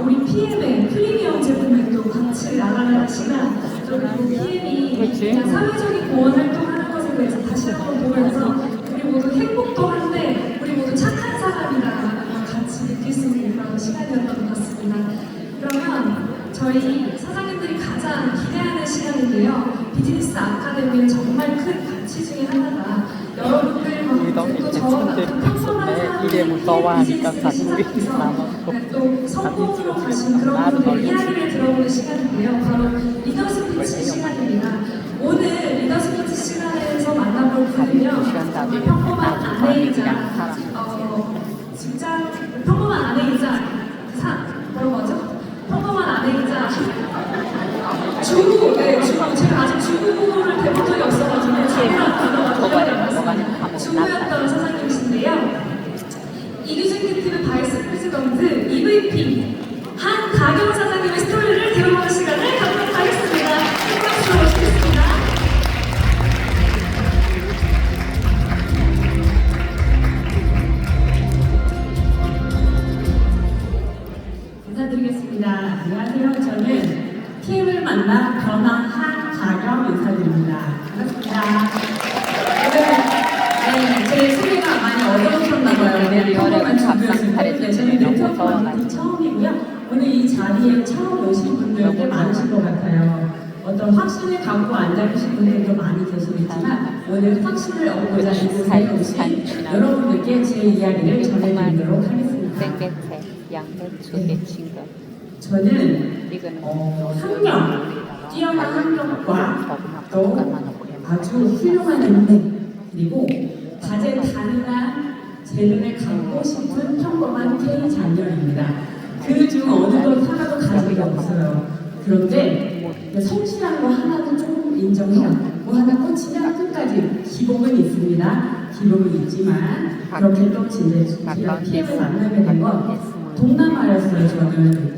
우리 PM의 프리미엄 제품을 또 같이 나가는 시간, 그리고 PM이 그냥 사회적인 보원 활동하는 것에 대해서 다시 한번 보면서 우리 모두 행복도 한데 우리 모두 착한 사람이다라는 걸 같이 느낄 수 있는 그런 시간이었던 것 같습니다. 그러면 저희 사장님들이 가장 기대하는 시간인데요. 비즈니스 아카데미의 정말 큰 가치 중에 하나가 여러분들과 또 저와 같은 평범한 사람들의 또 성공으로 가신 그런 분들의 이야기를 들어보는 시간인데요. 바로 리더스피치 시간입니다. 오늘 리더스피치 시간에서 만나볼 분은요. 평범한 아내이자 직장 평범한 아내이자 뭐라고 하죠? 평범한 아내이자 주부, 제가 아직 주부를 배운 적이 없어가지고 주부라는 단어가 기억이 안 났습니다. 주부였던 사장님이신데요. 이규직티브 바이스 프레지던트 EVP 한가경 사장님의 스토리를 들어보는 시간을 갖도록 하겠습니다. 큰 박수로 모시겠습니다. 인사드리겠습니다. 안녕하세요. 저는 TM을 만나 변한 한가경 인사드립니다. 반갑습니다. 제 소리가 많이 어려우셨나봐요. 평범한 준비였을 저는 네트워크 마케팅 처음이고요. 오늘 이 자리에 처음 오신 분들 꽤 많으실 것 같아요. 어떤 확신을 갖고 앉아 계신 분들도 많이 계시겠지만 오늘 확신을 얻고자 이곳에 오신 여러분들께 제 이야기를 전해드리도록 하겠습니다. 저는 뛰어난 학력과 또 아주 훌륭한 인맥 그리고 다재다능한 재능을 갖고 싶은 평범한 K 자녀입니다. 그 중 어느 것 하나도 가진 게 없어요. 그런데 성실한 거 하나는 조금 인정해요. 뭐 하나 꽂히면 끝까지 기복은 있습니다. 기복은 있지만 그렇게 또 제가 TM을 만나게 된 건 동남아였어요. 저는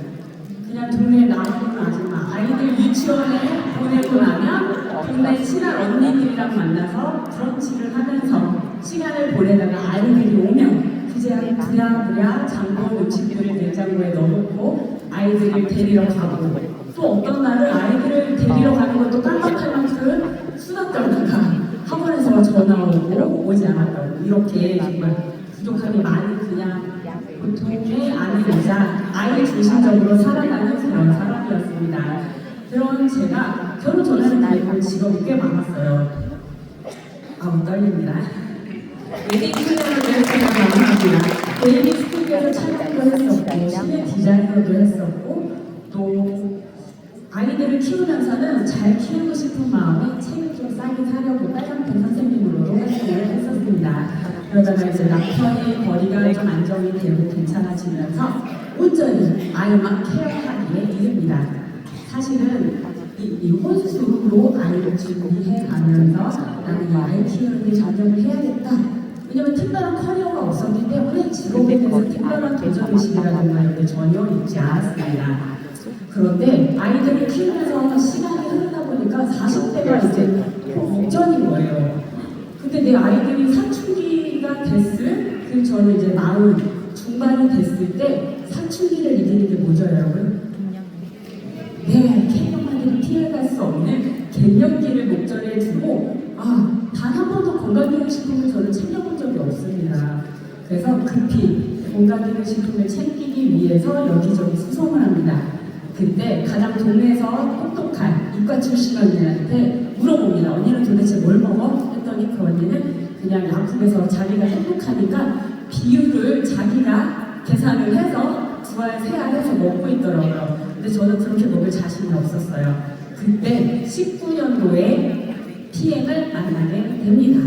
그냥 동네 나오는 아줌마 아이들 유치원에 보내고 나면 동네 친한 언니들이랑 만나서 브런치를 하면서 시간을 보내다가 아이들이 오면 그제야 부랴부랴 장본 음식들을 냉장고에 넣어놓고 아이들을 데리러 가고 또 어떤 날은 아이들을 데리러 가는 것도 깜빡할 만큼 수다 떨다가 학원에서 전화 오고 오지 않았다고 이렇게 정말 부족함이 많이 그냥 보통의 아내이자 아이 중심적으로 살아가는 그런 사람이었습니다. 그런 제가 결혼 전에는 나이가 직업이 꽤 많았어요. 떨립니다. 웨딩 플래너를 제가 많았습니다. 웨딩 스튜디오에서 촬영도 했었고 실내 디자이너도 했었고 또 아이들을 키우면서는 잘 키우고 싶은 마음에 책을 좀 싸게 사려고 빨간펜 선생님으로도 활동을 했었습니다. 그러다가 이제 남편의 거리가 좀 안정이 되고 괜찮아지면서 온전히 아이만 케어하기에 이릅니다. 사실은 이 혼수로 아이를 준비해 가면서 나는 이 아이 키우는데 전념을 해야겠다. 왜냐면 특별한 커리어가 없었기 때문에 직업에 대해서 특별한 도전의식이라든가 이런 게 전혀 있지 않았습니다. 그런데 아이들을 키우면서 시간이 흐르다 보니까 40대가 이제 목전인 거예요. 근데 내 아이들이 사춘기가 됐을 저는 이제 40 중반이 됐을 때 사춘기를 이기는 게 뭐죠 여러분? K형만들이 피해갈 수 없는 갱년기를 목전에 두고 단 한 번도 건강기능식품을 저는 챙겨본 적이 없습니다. 그래서 급히 건강기능식품을 챙기기 위해서 여기저기 수송을 합니다. 그때 가장 동네에서 똑똑한 이과 출신 언니한테 물어봅니다. 언니는 도대체 뭘 먹어? 했더니 그 언니는 그냥 약국에서 자기가 행복하니까 비율을 자기가 계산을 해서 2알, 3알 해서 먹고 있더라고요. 근데 저는 그렇게 먹을 자신이 없었어요. 그때 19년도에 TM을 만나게 됩니다.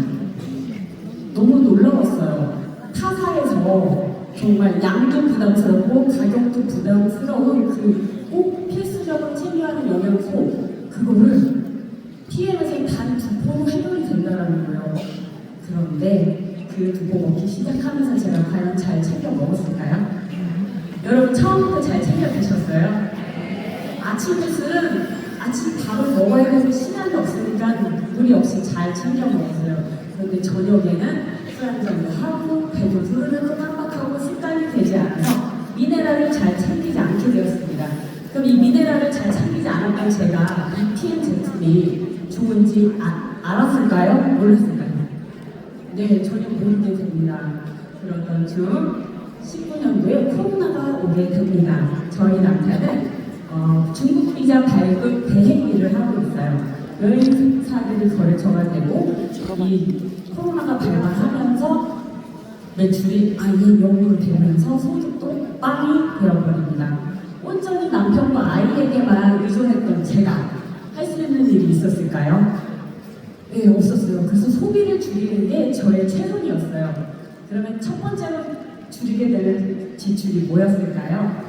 너무 놀라웠어요. 타사에서 정말 양도 부담스럽고 가격도 부담스러운 그 꼭 필수적으로 챙겨야 하는 영양소 그거를 TM에서 단 2포로 해결이 된다는 거예요. 그런데 그 2포 먹기 시작하면서 제가 과연 잘 챙겨 먹었을까요? 여러분 처음부터 잘 챙겨 드셨어요? 아침 뉴스는 아침 밥을 먹어야 되는 시간이 없으니까 무리 없이 잘 챙겨 먹었어요. 그런데 저녁에는 술 한잔도 하고 배도 부르는 거 깜빡하고 습관이 되지 않아서 미네랄을 잘 챙기지 않게 되었습니다. 만난 제가 이 PM 제품이 좋은지 알았을까요? 몰랐을까요? 네, 전혀 모르게 됩니다. 그러던 중 19년도에 코로나가 오게 됩니다. 저희 남편은 중국 비자 발급 대행 일을 하고 있어요. 여행사들이 거래처가 되고 이 코로나가 발생하면서 매출이 아예 0으로 되면서 소득도 빵이 되어버립니다. 온전히 남편과 아이에게만 의존했던 제가 할 수 있는 일이 있었을까요? 네, 없었어요. 그래서 소비를 줄이는 게 저의 최선이었어요. 그러면 첫 번째로 줄이게 되는 지출이 뭐였을까요?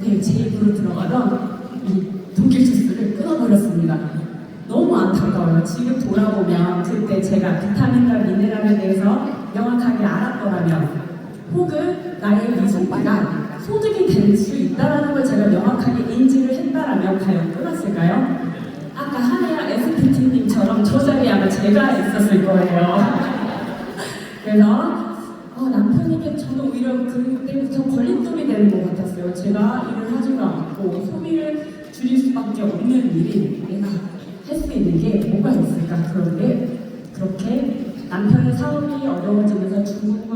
네, 제 입으로 들어가던 이 독일 주스를 끊어버렸습니다. 너무 안타까워요. 지금 돌아보면 그때 제가 비타민과 미네랄에 대해서 명확하게 알았더라면, 혹은 나의 미소비가 소득이 될 수 있다는 걸 제가 명확하게 인지를 했다라면 과연 끊었을까요? 아까 한혜야 SPT님처럼 저 자리에 아마 제가 있었을 거예요. 그래서 남편에게 저는 오히려 그때부터 걸림돌이 되는 것 같았어요. 제가 일을 하지도 않고 소비를 줄일 수밖에 없는 일이 내가 할 수 있는 게 뭐가 있을까. 그런데 그렇게 남편의 사업이 어려워지면서 중국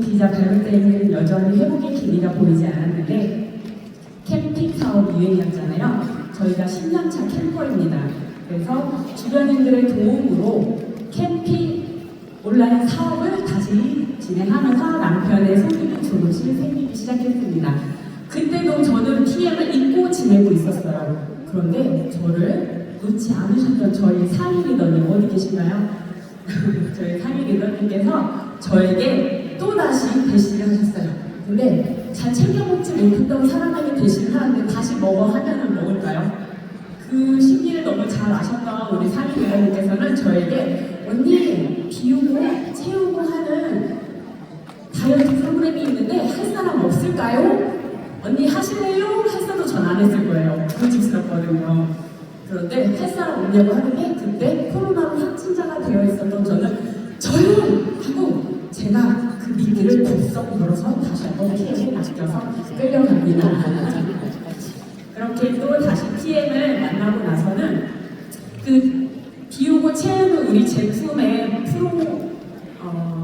비자 발급 때에는 여전히 회복의 기미가 보이지 않았는데, 캠핑 사업이 유행이었잖아요. 저희가 10년차 캠퍼입니다. 그래서 주변인들의 도움으로 캠핑 온라인 사업을 다시 진행하면서 남편의 소득이 조금씩 생기기 시작했습니다. 그때도 저는 PM을 잊고 지내고 있었어요. 그런데 저를 놓지 않으셨던 저희 상임 리더님 어디 계신가요? 저희 상임 리더님께서 저에게 또다시 대시를 하셨어요. 근데 잘 챙겨 먹지 못했던 사람에게 대시를 하는데 다시 먹어 하면은 먹을까요? 그 심리를 너무 잘 아셨던 우리 상임 리더님께서는 저에게 언니 비우고 채우고 하는 다이어트 프로그램이 있는데 할 사람 없을까요? 언니 하실래요? 했어도 전 안 했을 거예요. 부담스럽거든요. 그런데 할 사람 없냐고 하는데 그때 코로나로 확진자가 되어 있었던 저는 저요! 하고 제가 그 미끼를 벌썩 열어서 다시 한번 PM에 맡겨서 끌려갑니다. 그렇게 또 다시 PM을 만나고 나서는 그 비우고 채우는 우리 제품의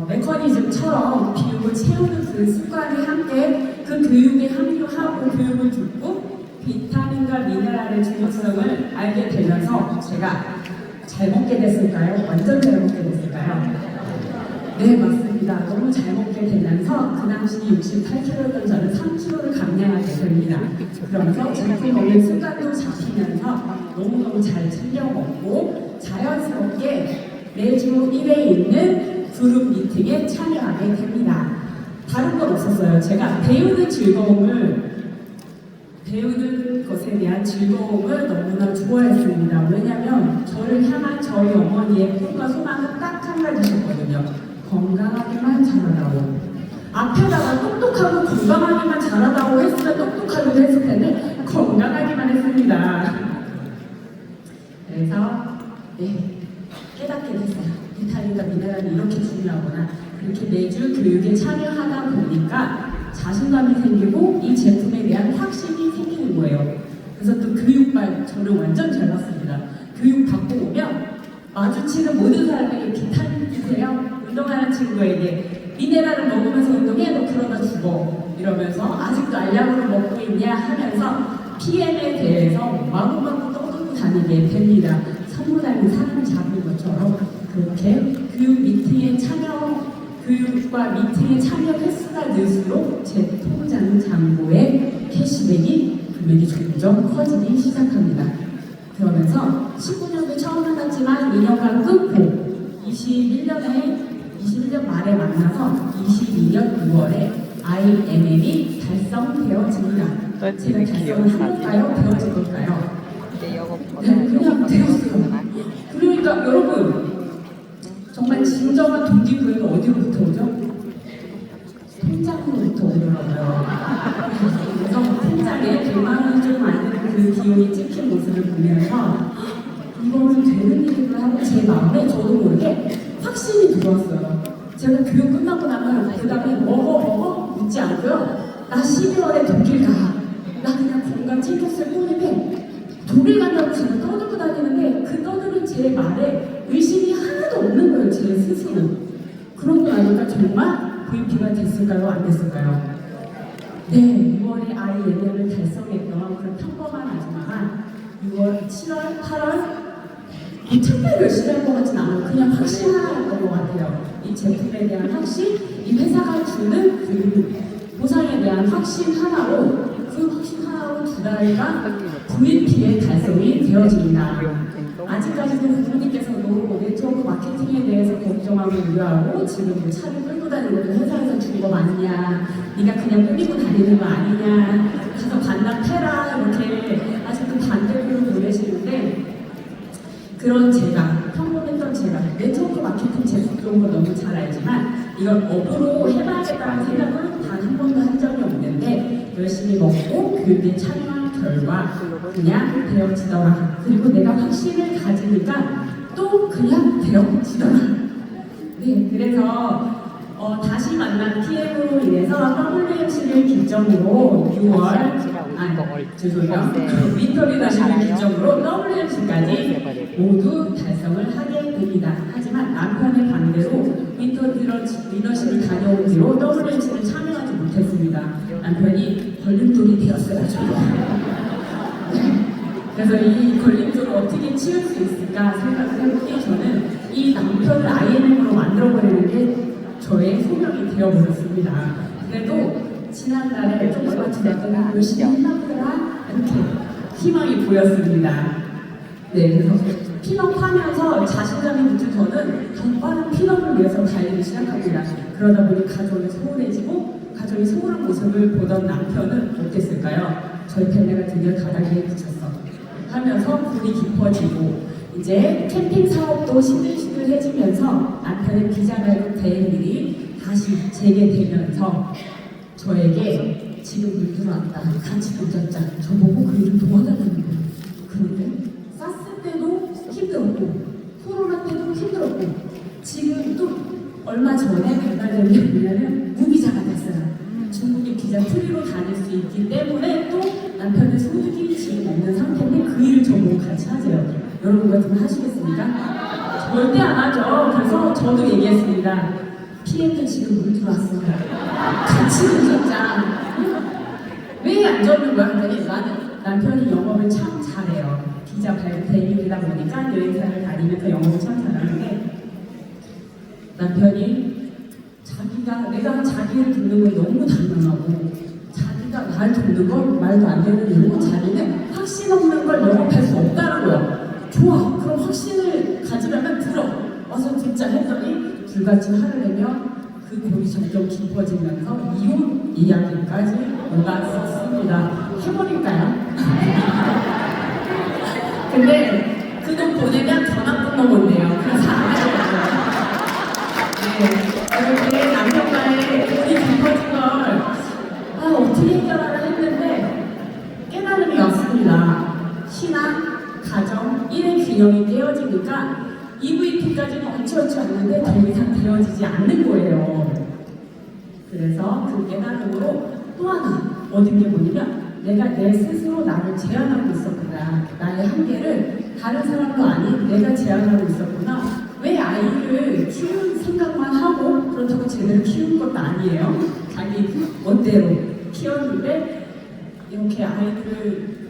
메커니즘처럼 비우고 채우는 그 습관이 함께 그 교육에 합류하고 교육을 듣고 비타민과 미네랄의 중요성을 알게 되면서 제가 잘 먹게 됐을까요? 완전 잘 먹게 됐을까요? 네, 맞습니다. 너무 잘 먹게 되면서 그 당시 68kg였던 저는 3kg를 감량하게 됩니다. 그러면서 제품 먹는 습관도 잡히면서 너무너무 잘 챙겨 먹고 자연스럽게 매주 1회 있는 그룹 미팅에 참여하게 됩니다. 다른 건 없었어요. 제가 배우는 것에 대한 즐거움을 너무나 좋아했습니다. 왜냐하면 저를 향한 저희 어머니의 꿈과 소망은 딱 한 가지셨거든요. 건강하게만 자라다오. 앞에다가 똑똑하고 건강하게만 자라다오 했으면 똑똑하기도 했을 텐데 건강하기만 했습니다. 그래서 깨닫게 됐어요. 비타민과 미네랄이 이렇게 중요하구나. 이렇게 매주 교육에 참여하다 보니까 자신감이 생기고 이 제품에 대한 확신이 생기는 거예요. 그래서 또 교육발 저를 완전 잘 봤습니다. 교육 받고 오면 마주치는 모든 사람에게 비타민 드세요. 운동하는 친구에게 미네랄을 먹으면서 운동해. 너 그러다 죽어. 이러면서 아직도 알약으로 먹고 있냐 하면서 PM에 대해서 마구마구 떠들고 다니게 됩니다. 선무당이 사람 잡은 것처럼 그렇게 교육 미팅에 교육과 미팅에 참여 횟수가 늘수록 제 통장 잔고의 캐시백이 금액이 점점 커지기 시작합니다. 그러면서 19년도 처음 만났지만 2년간 끊고 21년 말에 만나서 22년 6월에 IMM이 달성되어집니다. 제가 달성을 한 걸까요? 되어진 걸까요? 네, 그냥 되었어요. 그러니까 여러분 정말 진정한 동기부여는 어디로부터 오죠? 통장으로부터 오더라고요. 그래서 통장에 100만 원이 좀 안 되는 그 기운이 찍힌 모습을 보면서 이거는 되는 일이구나 하고 제 마음에 저도 모르게 확신이 들어왔어요. 제가 교육 끝나고 나면 그 다음에 먹어 묻지 않고요. 나 12월에 독일 가. 나 그냥 건강 챙겼을 뿐인데 떠드는 제 말에 의심이 하나도 없는 거예요, 제 스스로. 그러고 나니까 정말 VP가 됐을까요? 안 됐을까요? 네, 6월에 아이 예배를 달성했던 그런 평범한 아줌마가 6월, 7월, 8월 특별히 열심히 할 것 같진 않아요. 그냥 확신하였던 것 같아요. 이 제품에 대한 확신, 이 회사가 주는 그 보상에 대한 확신 하나로, 그 확신 하나로 2달간 VP의 달성이 되어집니다. 아직까지도 부모님께서도 네트워크 마케팅에 대해서 걱정하고 우려하고 지금 뭐 차를 끌고 다니는 회사에서 준 거 맞냐, 네가 그냥 꾸미고 다니는 거 아니냐, 가서 반납해라, 이렇게 아직도 반대표로 보내시는데, 그런 제가, 평범했던 제가 네트워크 마케팅 제품 그런 거 너무 잘 알지만 이걸 업으로 해봐야겠다는 생각을 단 한 번도 한 적이 없는데, 열심히 먹고 교육에 참여한 결과 그냥 되어지더라. 그리고 내가 확신을 가지니까 또 그냥 되어지더라. 네, 그래서 다시 만난 PM으로 인해서 WMC를 기점으로 6월, 죄송해요. 윈터리더십을 기점으로 WMC까지 모두 달성을 하게 됩니다. 하지만 남편의 반대로 윈터리더십을 다녀온 뒤로 WMC를 참여하지 못했습니다. 남편이 걸림돌이 되었어가지고. 그래서 이 걸림돌을 어떻게 치울 수 있을까 생각을 해보니 저는 이 남편을 INM으로 만들어버리는 게 저의 소명이 되어버렸습니다. 그래도 지난달에 좀 얼마 지났더니 열심히 해나보라 이렇게 희망이 보였습니다. 네, 그래서 핀업하면서 자신감이 붙은 저는 더 빠른 핀업을 위해서 달리기 시작합니다. 그러다 보니 가정이 소홀해지고 가정이 소홀한 모습을 보던 남편은 어땠을까요? 저희 팬네가 드디어 다단계에 붙였어 하면서 불이 깊어지고 이제 캠핑 사업도 시들시들해지면서 남편의 비자발급 대행 일이 다시 재개되면서 저에게 지금 물 들어왔다, 같이 붙였자, 저보고 그 일을 도와달라는 거예요. 그런데 사스 때도 힘들었고 코로나 때도 힘들었고 지금 또 얼마 전에 발달된 게 뭐냐면 무비자가 됐어요. 중국인 비자 프리로 다닐 수 있기 때문에 또 남편의 소득이 지금 없는 상태인데 그 일을 저보고 같이 하세요. 여러분 같으면 하시겠습니까? 절대 안 하죠. 그래서 저도 얘기했습니다. PM도 지금 물 들어왔어. 같이 붙였자. 왜 안 줬는 거야? 그랬더니 나는 남편이 영업을 참 잘해요. 비자 발급 대행이다 보니까 여행사를 다니면서 영업을 참 잘하는데 남편이 내가 자기를 돕는 건 너무 당연하고 자기가 날 돕는 건 말도 안 되는 일이고 자기는 확신 없는 걸 영업할 수 없다는 거야. 좋아, 그럼 확신을 가지려면 들어. 와서 듣자 했더니 불같이 화를 내며 그 골이 점점 깊어지면서 이혼 이야기까지 오갔었습니다. 해버릴까요? 근데 그 돈 보내면 전화번호 온대요. 그래서 안 해요. 네, 이렇게 남편과의 골이 깊어진 걸 어떻게 해결하려 했는데 깨달음이 왔습니다. 신앙, 가정, 일의 균형이 깨어지니까 EVP까지는 얹혀지 않는데 더 이상 되어지지 않는 거예요. 그래서 그 깨달음으로 또 하나 얻은 게 뭐냐면 내가 내 스스로 나를 제한하고 있었구나. 나의 한계를 다른 사람도 아닌 내가 제한하고 있었구나. 왜 아이를 키우는 생각만 하고 그렇다고 제대로 키운 것도 아니에요. 자기 멋대로 키웠는데 이렇게 아이를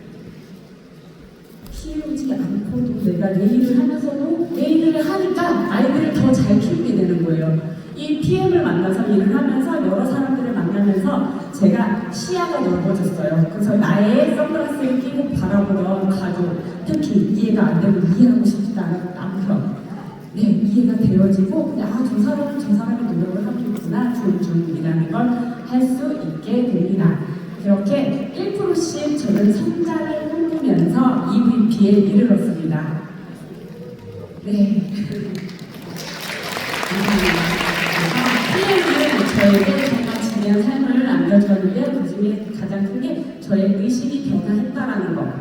키우지 않고도 내가 내 일을 하면서도 내 일을 하니까 아이들을 더 잘 키우게 되는 거예요. 이 PM을 만나서 일을 하면서 여러 사람들을 만나면서 제가 시야가 넓어졌어요. 그래서 나의 선글라스를 끼고 바라보던 가족, 특히 이해가 안 되고 이해하고 싶지도 않은 남편, 네, 이해가 되어지고 저 사람은 저 사람의 노력을 하고 있구나, 존중이라는 걸 할 수 있게 됩니다. 그렇게 1%씩 저는 성장을 꿈꾸면서 EVP에 이르렀습니다. 네. PM은 저에게 정말 중요한 삶을 안겨줬는데 그 중에 가장 큰 게 저의 의식이 변화했다라는 거.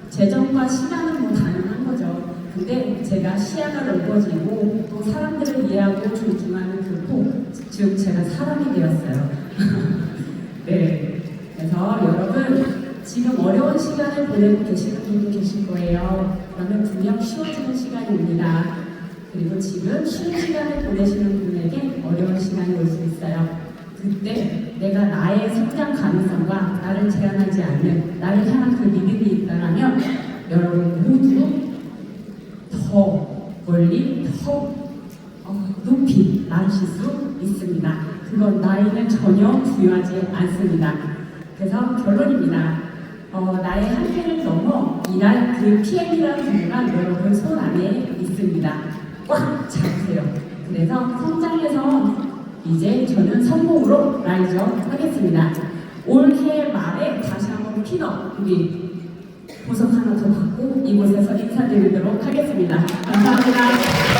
재정과 시간은 뭐 당연한 거죠. 근데 제가 시야가 넓어지고 또 사람들을 이해하고 존중하는 그 폭, 즉 제가 사람이 되었어요. 네. 그래서 여러분 지금 어려운 시간을 보내고 계시는 분도 계실 거예요. 그러면 분명 쉬워지는 시간입니다. 그리고 지금 쉬운 시간을 보내시는 분에게 어려운 시간이 올 수 있어요. 그때 내가 나의 성장 가능성과 나를 제한하지 않는 나를 향한 그 믿음이 있다면 여러분 모두 더 멀리 더 높이 나으실 수 있습니다. 그건 나이는 전혀 중요하지 않습니다. 그래서 결론입니다. 나의 한계를 넘어 일할 그 PM이라는 부분가 여러분 손 안에 있습니다. 꽉 잡으세요. 그래서 성장해서 이제 저는 성공으로 라이저 하겠습니다. 올해 말에 다시 한번 핀업 우리 보석 하나 더 받고 이곳에서 인사드리도록 하겠습니다. 감사합니다.